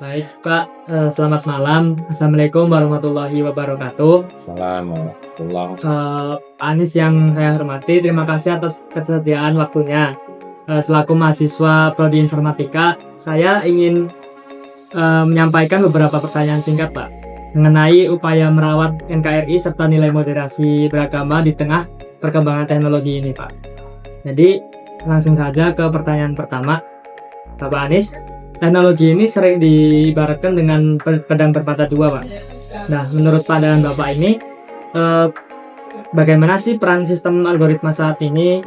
Baik Pak, selamat malam. Assalamualaikum warahmatullahi wabarakatuh. Assalamualaikum. Pak Anies yang saya hormati, terima kasih atas kesediaan waktunya. Selaku mahasiswa Prodi Informatika, saya ingin menyampaikan beberapa pertanyaan singkat Pak, mengenai upaya merawat NKRI serta nilai moderasi beragama di tengah perkembangan teknologi ini Pak. Jadi langsung saja ke pertanyaan pertama, Bapak Anies. Teknologi ini sering diibaratkan dengan pedang bermata dua, Pak. Nah, menurut pandangan Bapak ini, bagaimana sih peran sistem algoritma saat ini,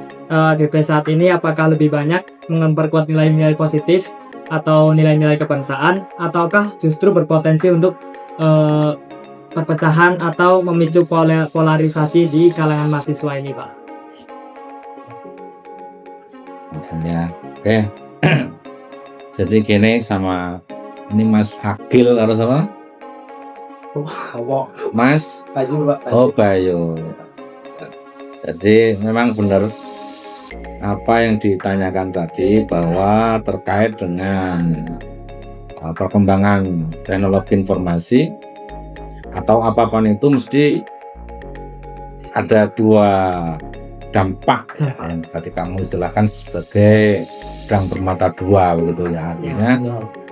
DP saat ini? Apakah lebih banyak memperkuat nilai-nilai positif atau nilai-nilai kebangsaan, ataukah justru berpotensi untuk perpecahan atau memicu polarisasi di kalangan mahasiswa ini, Pak? Maksudnya, oke. Jadi gini sama ini Mas Hakil atau sama? Mas Bayu, Pak. Oh Bayu. Jadi memang benar apa yang ditanyakan tadi, bahwa terkait dengan perkembangan teknologi informasi atau apapun itu mesti ada dua dampak yang tadi kamu istilahkan sebagai pedang bermata dua begitu ya. Artinya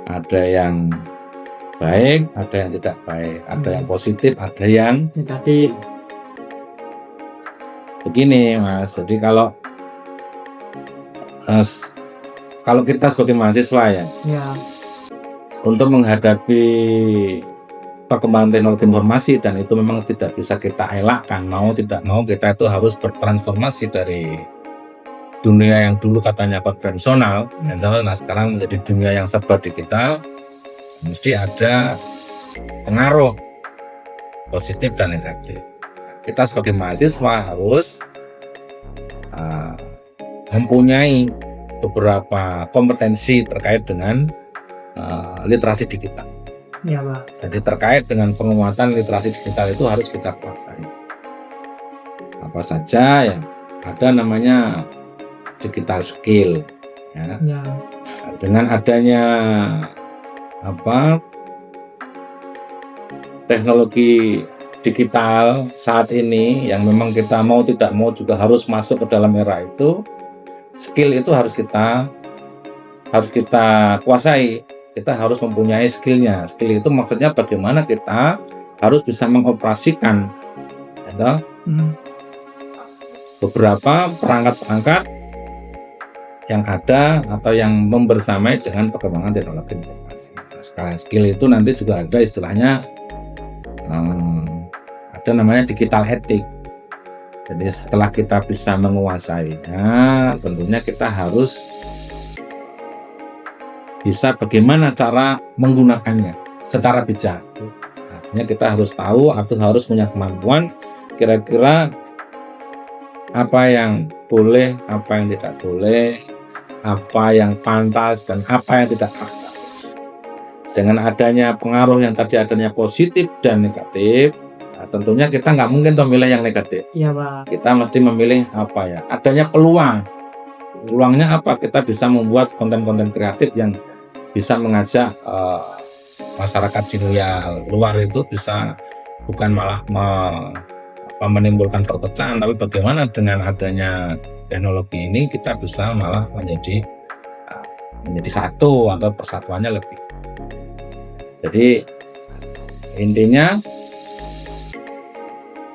ada yang baik, ada yang tidak baik, ada yang positif, ada yang negatif. Begini Mas, jadi kalau kita sebagai mahasiswa ya, untuk menghadapi perkembangan teknologi informasi, dan itu memang tidak bisa kita elakkan, mau tidak mau kita itu harus bertransformasi dari dunia yang dulu katanya konvensional, nah sekarang menjadi dunia yang serba digital. Mesti ada pengaruh positif dan negatif. Kita sebagai mahasiswa harus mempunyai beberapa kompetensi terkait dengan literasi digital. Ya, Pak. Jadi terkait dengan penguatan literasi digital itu harus kita kuasai. Apa saja yang ada namanya digital skill ya. Dengan adanya teknologi digital saat ini yang memang kita mau tidak mau juga harus masuk ke dalam era itu, skill itu harus kita kuasai. Kita harus mempunyai skillnya. Skill itu maksudnya bagaimana kita harus bisa mengoperasikan ya, beberapa perangkat-perangkat yang ada atau yang membersamai dengan perkembangan teknologi informasi. Nah, skill itu nanti juga ada istilahnya, ada namanya digital ethic. Jadi setelah kita bisa menguasainya, tentunya kita harus bisa bagaimana cara menggunakannya secara bijak. Artinya kita harus tahu atau harus punya kemampuan kira-kira apa yang boleh, apa yang tidak boleh, apa yang pantas dan apa yang tidak pantas. Dengan adanya pengaruh yang tadi adanya positif dan negatif, nah tentunya kita nggak mungkin memilih yang negatif. Iya, Pak. Kita mesti memilih adanya peluang. Peluangnya apa? Kita bisa membuat konten-konten kreatif yang bisa mengajak masyarakat di luar itu bisa bukan malah menimbulkan perpecahan, tapi bagaimana dengan adanya teknologi ini kita bisa malah menjadi satu atau persatuannya lebih. Jadi intinya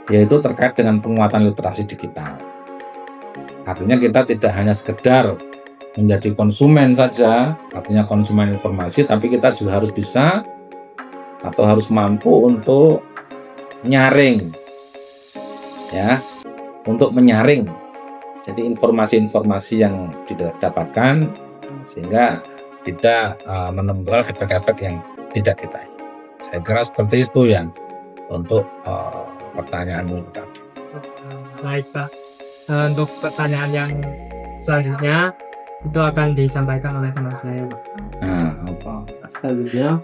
yaitu terkait dengan penguatan literasi digital. Artinya kita tidak hanya sekedar menjadi konsumen saja, artinya konsumen informasi, tapi kita juga harus bisa atau harus mampu untuk nyaring ya, untuk menyaring jadi informasi-informasi yang didapatkan sehingga tidak menimbulkan efek-efek yang tidak kita ingin. Saya kira seperti itu ya untuk pertanyaanmu tadi. Baik Pak. Untuk pertanyaan yang selanjutnya itu akan disampaikan oleh teman saya Pak. Nah, apa? Selanjutnya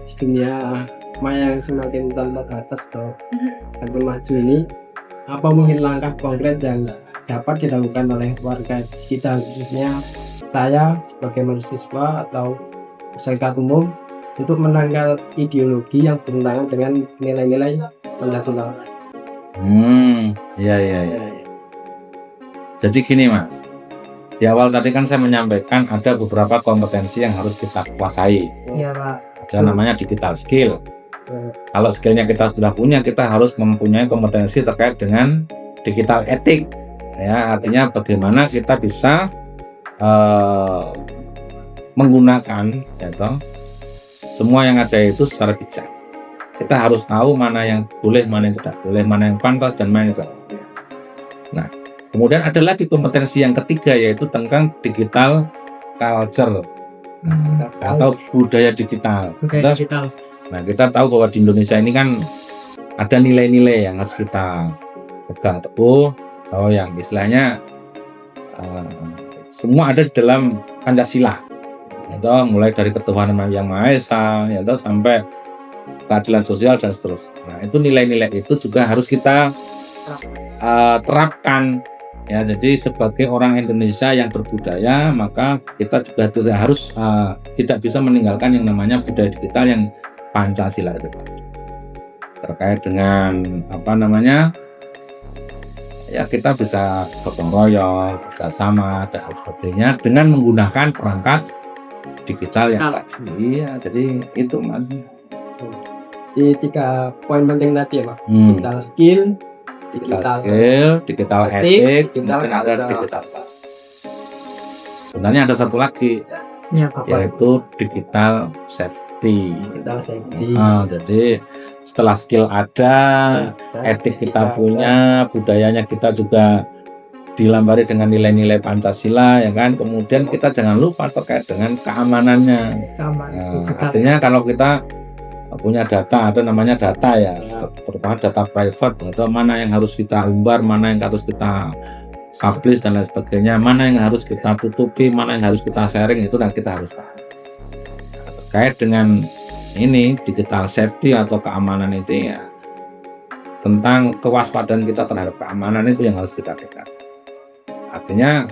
di dunia maya yang semakin tanpa batas atau semakin maju ini, apa mungkin langkah konkret yang dapat dilakukan oleh warga sekitar, khususnya saya sebagai mahasiswa atau masyarakat umum, untuk menangkal ideologi yang bertentangan dengan nilai-nilai Pancasila? Ya. Jadi gini Mas, di awal tadi kan saya menyampaikan ada beberapa kompetensi yang harus kita kuasai. Iya Pak. Ada namanya digital skill. Kalau skillnya kita sudah punya, kita harus mempunyai kompetensi terkait dengan digital etik. Ya, artinya bagaimana kita bisa menggunakan semua yang ada itu secara bijak. Kita harus tahu mana yang boleh, mana yang tidak boleh, mana yang pantas dan mana yang tidak. Nah, kemudian ada lagi kompetensi yang ketiga, yaitu tentang digital culture atau budaya digital. Nah, kita tahu bahwa di Indonesia ini kan ada nilai-nilai yang harus kita pegang teguh, atau yang istilahnya semua ada di dalam Pancasila. Itu mulai dari ketuhanan yang Maha Esa, sampai keadilan sosial dan seterusnya. Nah, itu nilai-nilai itu juga harus kita terapkan. Ya, jadi sebagai orang Indonesia yang berbudaya, maka kita juga tidak bisa meninggalkan yang namanya budaya digital yang Pancasila itu. Terkait dengan ya kita bisa gotong royong, bersama dan sebagainya dengan menggunakan perangkat digital yang tadi. Iya, jadi itu Mas. Di 3 poin penting tadi ya Pak. Digital skill, digital etik, dan ada digital. Sebenarnya ada satu lagi, yaitu digital safety. Jadi setelah skill ada, etik kita punya, budayanya kita juga dilambari dengan nilai-nilai Pancasila, ya kan. Kemudian kita jangan lupa terkait dengan keamanannya. Artinya kalau kita punya data, ada namanya data ya, terutama data private, atau mana yang harus kita umbar, mana yang harus kita publish dan lain sebagainya, mana yang harus kita tutupi, mana yang harus kita sharing, itu kita harus tahu. Terkait dengan ini digital safety atau keamanan itu ya, tentang kewaspadaan kita terhadap keamanan itu yang harus kita pegang. Artinya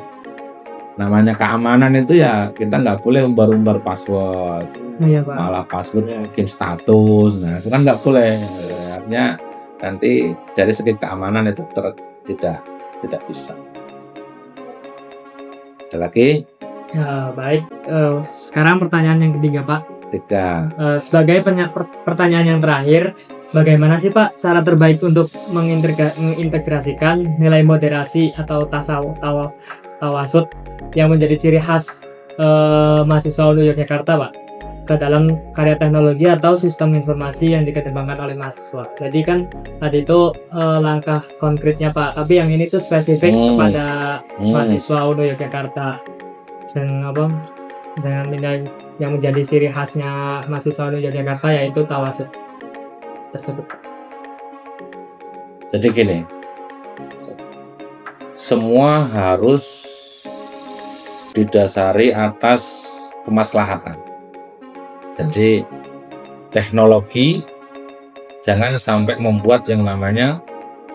namanya keamanan itu ya kita nggak boleh umbar-umbar password, malah password bikin status. Nah, itu kan nggak boleh. Artinya nanti dari segi keamanan itu tidak bisa. Ada lagi? Ya, baik. Sekarang pertanyaan yang ketiga Pak. Sebagai pertanyaan yang terakhir, bagaimana sih Pak cara terbaik untuk mengintegrasikan nilai moderasi atau tawasud yang menjadi ciri khas mahasiswa UNU Yogyakarta Pak ke dalam karya teknologi atau sistem informasi yang dikembangkan oleh mahasiswa? Jadi kan tadi itu langkah konkretnya Pak, tapi yang ini tuh spesifik kepada mahasiswa UNU Yogyakarta dengan nilai yang menjadi ciri khasnya mahasiswa UNU Yogyakarta, yaitu tawasud tersebut. Jadi gini, semua harus didasari atas kemaslahatan. Jadi teknologi jangan sampai membuat yang namanya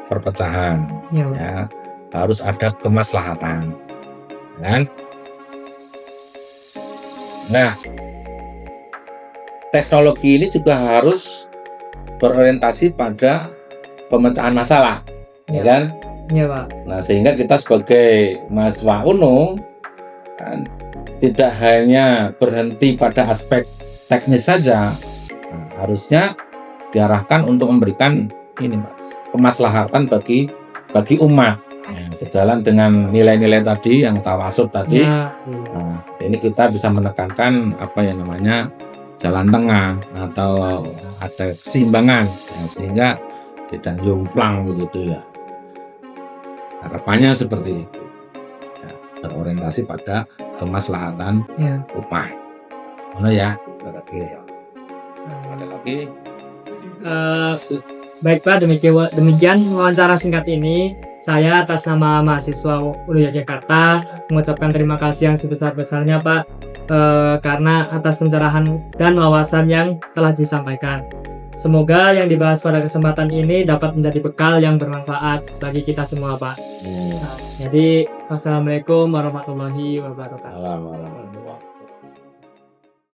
perpecahan. Ya, harus ada kemaslahatan, kan? Nah, teknologi ini juga harus berorientasi pada pemecahan masalah, ya kan? Iya Pak. Nah, sehingga kita sebagai mahasiswa UNU kan tidak hanya berhenti pada aspek teknis saja, harusnya diarahkan untuk memberikan kemaslahatan bagi umat. Sejalan dengan nilai-nilai tadi yang tawasud tadi. Nah, ini kita bisa menekankan jalan tengah atau ada keseimbangan, sehingga tidak jomplang begitu ya. Harapannya seperti itu, berorientasi pada kemaslahatan umat. Ada lagi? Baik Pak, demikian wawancara singkat ini. Saya atas nama mahasiswa UNU Yogyakarta mengucapkan terima kasih yang sebesar-besarnya Pak, karena atas pencerahan dan wawasan yang telah disampaikan. Semoga yang dibahas pada kesempatan ini dapat menjadi bekal yang bermanfaat bagi kita semua Pak. Jadi wassalamualaikum warahmatullahi wabarakatuh.